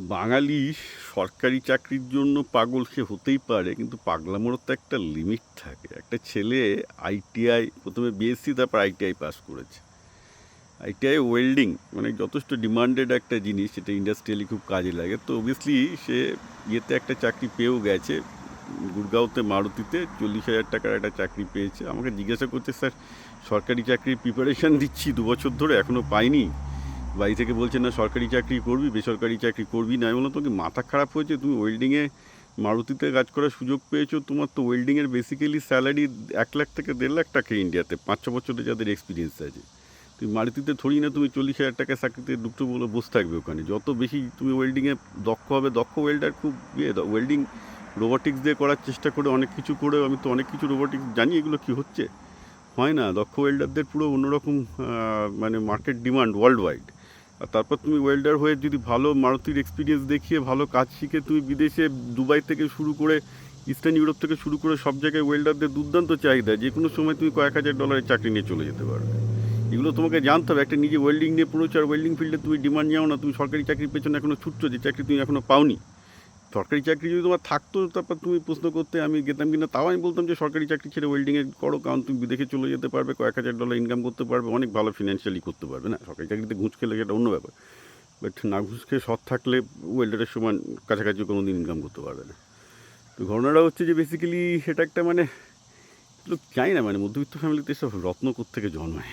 বাঙালি সরকারি চাকরির জন্য পাগল সে হতেই পারে, কিন্তু পাগলামোরও তো একটা লিমিট থাকে। একটা ছেলে আইটিআই প্রথমে বিএসসি তারপর আইটিআই পাস করেছে। আইটিআই ওয়েল্ডিং মানে যথেষ্ট ডিমান্ডেড একটা জিনিস, সেটা ইন্ডাস্ট্রিয়ালি খুব কাজে লাগে। তো অবভিয়াসলি সে ইয়েতে একটা চাকরি পেয়েও গেছে, গুড়গাঁওতে মারুতিতে 40,000 টাকার একটা চাকরি পেয়েছে। আমাকে জিজ্ঞাসা করছে, স্যার সরকারি চাকরির প্রিপারেশান দিচ্ছি 2 বছর ধরে, এখনও পাইনি। বাড়ি থেকে বলছে না সরকারি চাকরি করবি, বেসরকারি চাকরি করবি না। আমি বললাম তোমাকে মাথা খারাপ হয়েছে? তুমি ওয়েল্ডিংয়ে মারুতিতে কাজ করার সুযোগ পেয়েছো, তোমার তো ওয়েল্ডিংয়ের বেসিক্যালি স্যালারি 1 লাখ থেকে 1.5 লাখ টাকা ইন্ডিয়াতে, 5-6 বছরে যাদের এক্সপিরিয়েন্স আছে। তুমি মারুতিতে থোড়ি না তুমি 40,000 টাকা চাকরিতে দুটো বলে বসে থাকবে ওখানে। যত বেশি তুমি ওয়েল্ডিংয়ে দক্ষ হবে, দক্ষ ওয়েল্ডার খুব ওয়েল্ডিং রোবোটিক্স দিয়ে করার চেষ্টা করে, অনেক কিছু করে। আমি তো অনেক কিছু রোবোটিক্স জানি, এগুলো কি হচ্ছে হয় না। দক্ষ ওয়েল্ডারদের পুরো অন্যরকম মানে মার্কেট ডিমান্ড ওয়ার্ল্ড ওয়াইড। আর তারপর তুমি ওয়েল্ডার হয়ে যদি ভালো মারুতির এক্সপিরিয়েন্স দেখিয়ে ভালো কাজ শিখে তুমি বিদেশে দুবাই থেকে শুরু করে ইস্টার্ন ইউরোপ থেকে শুরু করে সব জায়গায় ওয়েল্ডারদের দুর্দান্ত চাহিদা, যে কোনো সময় তুমি কয়েক হাজার ডলারের চাকরি নিয়ে চলে যেতে পারবে। এগুলো তোমাকে জানতে হবে। একটা নিজে ওয়েল্ডিং নিয়ে পড়েছো আর ওয়েল্ডিং ফিল্ডে তুমি ডিমান্ড যাও না, তুমি সরকারি চাকরির পেছনে এখনও ছুটছো, যে চাকরি তুমি এখনও পাওনি। সরকারি চাকরি যদি তোমার থাকতো তারপর তুমি প্রশ্ন করতে আমি যেতাম কিনা, তাও আমি বলতাম যে সরকারি চাকরি ছেড়ে ওয়েল্ডিংয়ে করো, কারণ তুমি বিদেশে চলে যেতে পারবে, কয়েক হাজার ডলার ইনকাম করতে পারবে, অনেক ভালো ফিনান্সিয়ালি করতে পারবে। না সরকারি চাকরিতে ঘুষ খেলে সেটা অন্য ব্যাপার, বাট না ঘুষ খেয়ে সৎ থাকলে ওয়েল্ডারের সমান কাছাকাছি কোনো দিন ইনকাম করতে পারবে না। তো ঘটনাটা হচ্ছে যে বেসিক্যালি সেটা একটা মানে লোক চাই না, মানে মধ্যবিত্ত ফ্যামিলিতে সব রত্ন কোত্থেকে জন্মায়।